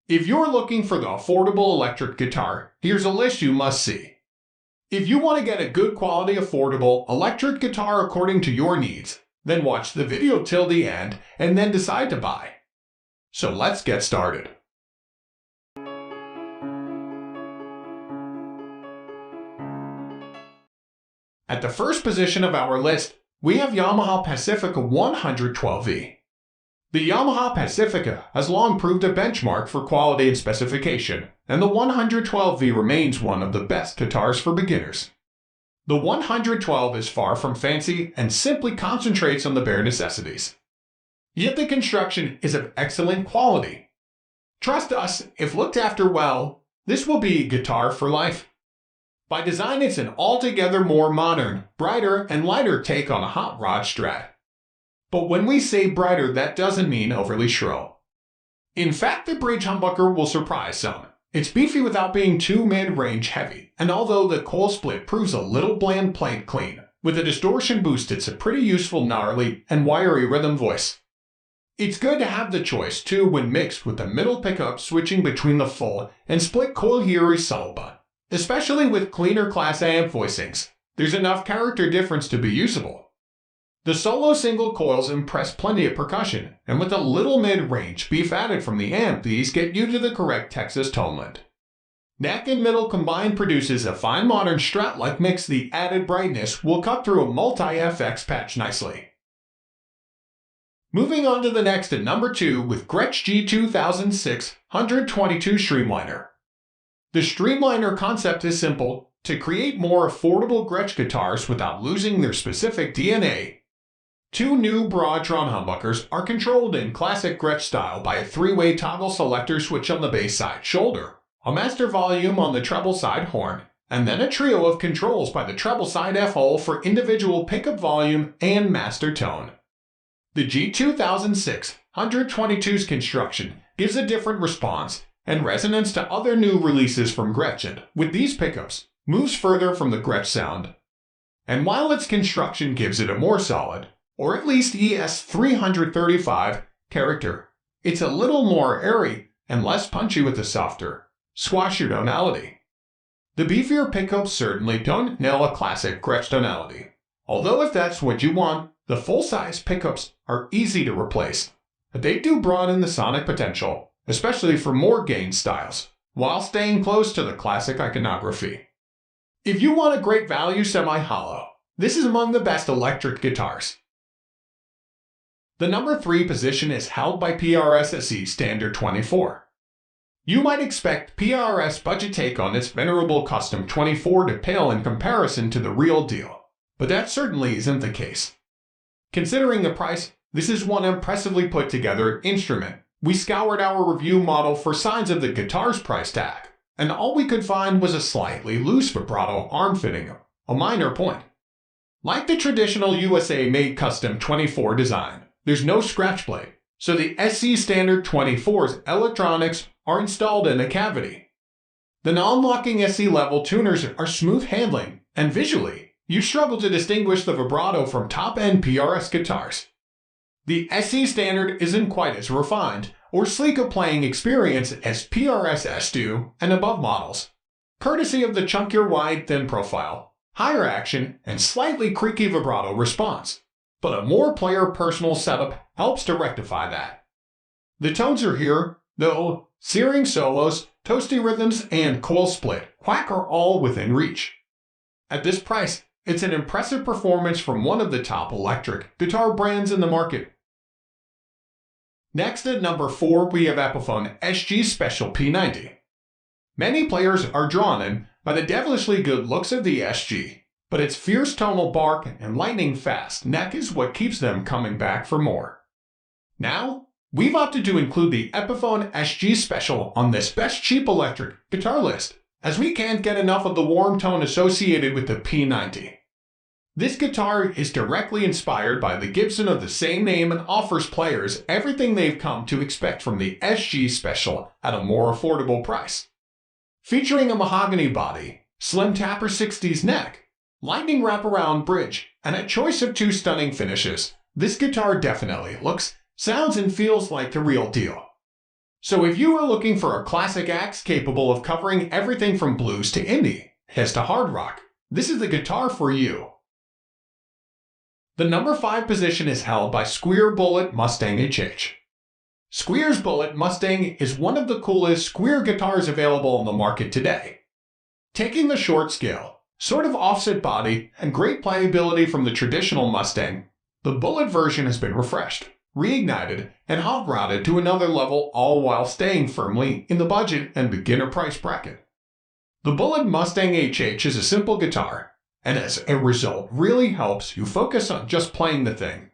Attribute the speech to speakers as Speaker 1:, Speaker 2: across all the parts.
Speaker 1: If you're looking for the affordable electric guitar, here's a list you must see. If you want to get a good quality affordable electric guitar according to your needs, then watch the video till the end and then decide to buy. So let's get started. At the first position of our list, we have Yamaha Pacifica 112V. The Yamaha Pacifica has long proved a benchmark for quality and specification, and the 112V remains one of the best guitars for beginners. The 112 is far from fancy and simply concentrates on the bare necessities. Yet the construction is of excellent quality. Trust us, if looked after well, this will be a guitar for life. By design, it's an altogether more modern, brighter, and lighter take on a hot rod Strat. But when we say brighter, that doesn't mean overly shrill. In fact, the bridge humbucker will surprise some. It's beefy without being too mid-range heavy, and although the coil split proves a little bland played clean, with a distortion boost it's a pretty useful gnarly and wiry rhythm voice. It's good to have the choice too when mixed with the middle pickup switching between the full and split coil here is subtle, especially with cleaner Class A amp voicings, there's enough character difference to be usable. The solo single coils impress plenty of percussion, and with a little mid-range beef added from the amp, these get you to the correct Texas toneland. Neck and middle combined produces a fine modern Strat-like mix. The added brightness will cut through a multi-FX patch nicely. Moving on to the next at number 2 with Gretsch G2622 Streamliner. The Streamliner concept is simple: to create more affordable Gretsch guitars without losing their specific DNA. Two new broad-drawn humbuckers are controlled in classic Gretsch style by a three-way toggle selector switch on the bass side shoulder, a master volume on the treble side horn, and then a trio of controls by the treble side F-hole for individual pickup volume and master tone. The G2622's construction gives a different response and resonance to other new releases from Gretsch, and with these pickups, moves further from the Gretsch sound. And while its construction gives it a more solid, or at least ES335 character, it's a little more airy and less punchy with a softer, squashier tonality. The beefier pickups certainly don't nail a classic Gretsch tonality, although if that's what you want, the full-size pickups are easy to replace. They do broaden the sonic potential, especially for more gain styles, while staying close to the classic iconography. If you want a great value semi-hollow, this is among the best electric guitars. The number 3 position is held by PRS SE Standard 24. You might expect PRS budget take on its venerable custom 24 to pale in comparison to the real deal, but that certainly isn't the case. Considering the price, this is one impressively put together instrument. We scoured our review model for signs of the guitar's price tag, and all we could find was a slightly loose vibrato arm fitting, a minor point. Like the traditional USA-made custom 24 design, there's no scratch plate, so the SE Standard 24's electronics are installed in a cavity. The non-locking SE level tuners are smooth handling, and visually, you struggle to distinguish the vibrato from top-end PRS guitars. The SE Standard isn't quite as refined or sleek a playing experience as PRS S2 and above models, courtesy of the chunkier wide thin profile, higher action, and slightly creaky vibrato response. But a more player-personal setup helps to rectify that. The tones are here, though searing solos, toasty rhythms, and coil split quack are all within reach. At this price, it's an impressive performance from one of the top electric guitar brands in the market. Next at number 4 we have Epiphone SG Special P90. Many players are drawn in by the devilishly good looks of the SG, but its fierce tonal bark and lightning-fast neck is what keeps them coming back for more. Now, we've opted to include the Epiphone SG Special on this best cheap electric guitar list, as we can't get enough of the warm tone associated with the P90. This guitar is directly inspired by the Gibson of the same name and offers players everything they've come to expect from the SG Special at a more affordable price. Featuring a mahogany body, slim tapper 60s neck, lightning wraparound bridge, and a choice of 2 stunning finishes, this guitar definitely looks, sounds, and feels like the real deal. So if you are looking for a classic axe capable of covering everything from blues to indie, his to hard rock, this is the guitar for you. The number 5 position is held by Squier Bullet Mustang HH. Squier's Bullet Mustang is one of the coolest Squier guitars available on the market today. Taking the short scale, sort of offset body, and great playability from the traditional Mustang, the Bullet version has been refreshed, reignited, and hot-rodded to another level, all while staying firmly in the budget and beginner price bracket. The Bullet Mustang HH is a simple guitar, and as a result really helps you focus on just playing the thing.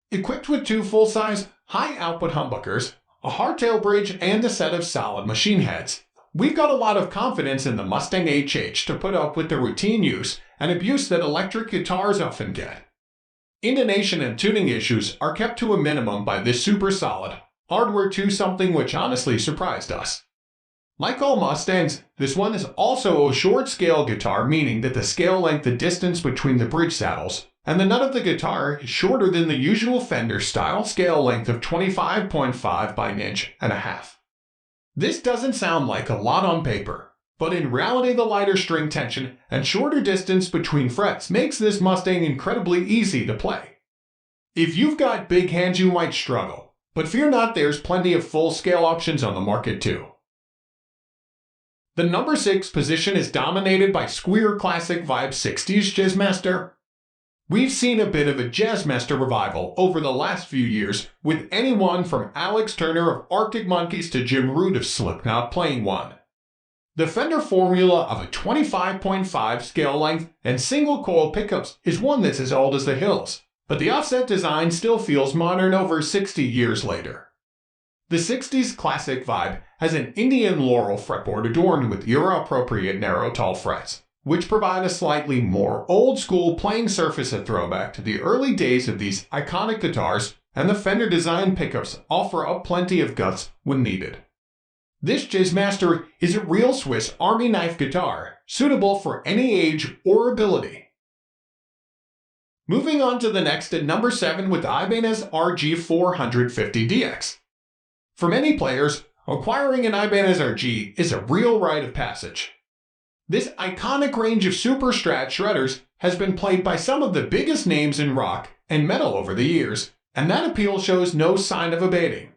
Speaker 1: Equipped with 2 full-size, high-output humbuckers, a hardtail bridge, and a set of solid machine heads, we've got a lot of confidence in the Mustang HH to put up with the routine use and abuse that electric guitars often get. Intonation and tuning issues are kept to a minimum by this super solid hardware too, something which honestly surprised us. Like all Mustangs, this one is also a short scale guitar, meaning that the scale length, the distance between the bridge saddles, and the nut of the guitar is shorter than the usual Fender style scale length of 25.5 by 1.5 inches. This doesn't sound like a lot on paper, but in reality the lighter string tension and shorter distance between frets makes this Mustang incredibly easy to play. If you've got big hands you might struggle, but fear not, there's plenty of full-scale options on the market too. The number 6 position is dominated by Squier Classic Vibe 60s Jazzmaster. We've seen a bit of a Jazzmaster revival over the last few years, with anyone from Alex Turner of Arctic Monkeys to Jim Root of Slipknot playing one. The Fender formula of a 25.5 scale length and single coil pickups is one that's as old as the hills, but the offset design still feels modern over 60 years later. The 60s Classic Vibe has an Indian laurel fretboard adorned with era-appropriate narrow tall frets, which provide a slightly more old-school playing surface, a throwback to the early days of these iconic guitars, and the Fender-designed pickups offer up plenty of guts when needed. This Jazzmaster is a real Swiss Army knife guitar, suitable for any age or ability. Moving on to the next at number 7 with the Ibanez RG450DX. For many players, acquiring an Ibanez RG is a real rite of passage. This iconic range of super strat shredders has been played by some of the biggest names in rock and metal over the years, and that appeal shows no sign of abating.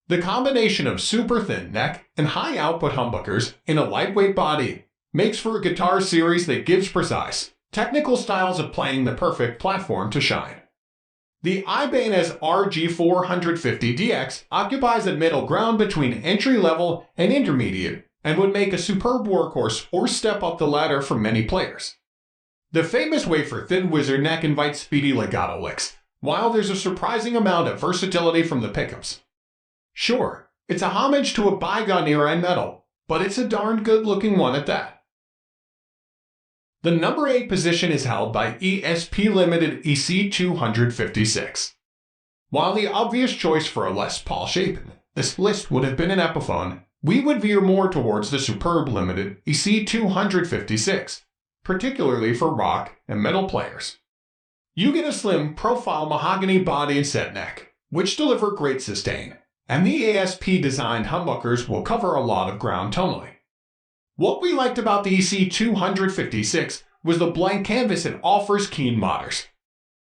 Speaker 1: The combination of super thin neck and high output humbuckers in a lightweight body makes for a guitar series that gives precise, technical styles of playing the perfect platform to shine. The Ibanez RG450DX occupies a middle ground between entry-level and intermediate and would make a superb workhorse or step up the ladder for many players. The famous wafer-thin wizard neck invites speedy legato licks, while there's a surprising amount of versatility from the pickups. Sure, it's a homage to a bygone era in metal, but it's a darned good-looking one at that. The number 8 position is held by ESP Limited EC256. While the obvious choice for a Les Paul shape in this list would have been an Epiphone, we would veer more towards the superb Limited EC256, particularly for rock and metal players. You get a slim profile mahogany body and set neck, which deliver great sustain, and the ESP-designed humbuckers will cover a lot of ground tonally. What we liked about the EC256 was the blank canvas it offers keen modders.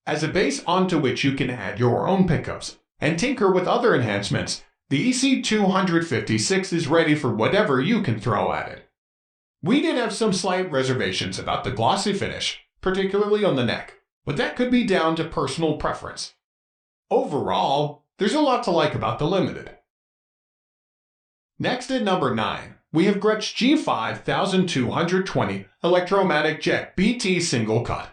Speaker 1: As a base onto which you can add your own pickups and tinker with other enhancements, the EC256 is ready for whatever you can throw at it. We did have some slight reservations about the glossy finish, particularly on the neck, but that could be down to personal preference. Overall, there's a lot to like about the Limited. Next at number 9, we have Gretsch G5220 Electromatic Jet BT Single Cut.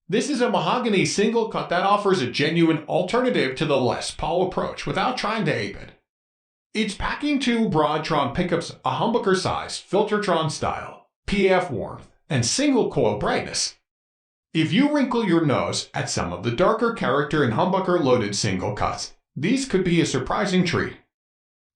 Speaker 1: This is a mahogany single cut that offers a genuine alternative to the Les Paul approach without trying to ape it. It's packing 2 Broadtron pickups, a humbucker size, Filtertron style, PF warmth, and single coil brightness. If you wrinkle your nose at some of the darker character and humbucker loaded single cuts, these could be a surprising treat.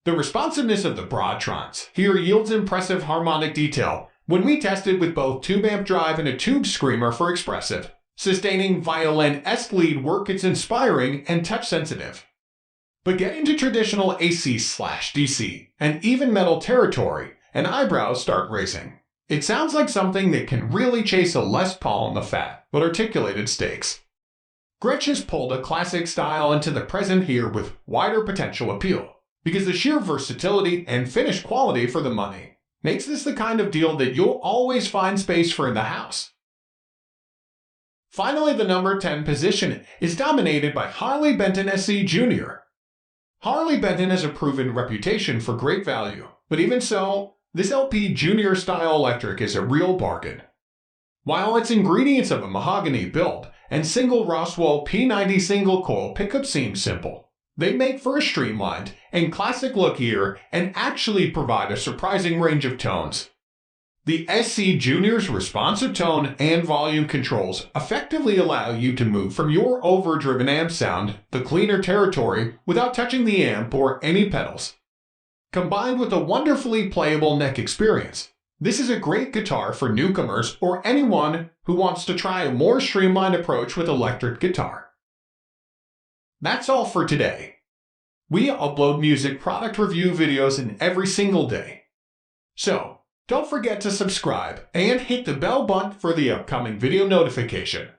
Speaker 1: The responsiveness of the Broadtrons here yields impressive harmonic detail when we tested with both tube amp drive and a tube screamer for expressive, sustaining violin-esque lead work. It's inspiring and touch sensitive. But get into traditional AC/DC and even metal territory, and eyebrows start raising. It sounds like something that can really chase a Les Paul in the fat but articulated stakes. Gretsch has pulled a classic style into the present here with wider potential appeal, because the sheer versatility and finish quality for the money makes this the kind of deal that you'll always find space for in the house. Finally, the number 10 position is dominated by Harley Benton SE Jr. Harley Benton has a proven reputation for great value, but even so, this LP Junior style electric is a real bargain. While its ingredients of a mahogany build and single Roswell P90 single coil pickup seem simple, they make for a streamlined and classic look here and actually provide a surprising range of tones. The SE Junior's responsive tone and volume controls effectively allow you to move from your overdriven amp sound to cleaner territory without touching the amp or any pedals. Combined with a wonderfully playable neck experience, this is a great guitar for newcomers or anyone who wants to try a more streamlined approach with electric guitar. That's all for today. We upload music product review videos in every single day. So, don't forget to subscribe and hit the bell button for the upcoming video notification.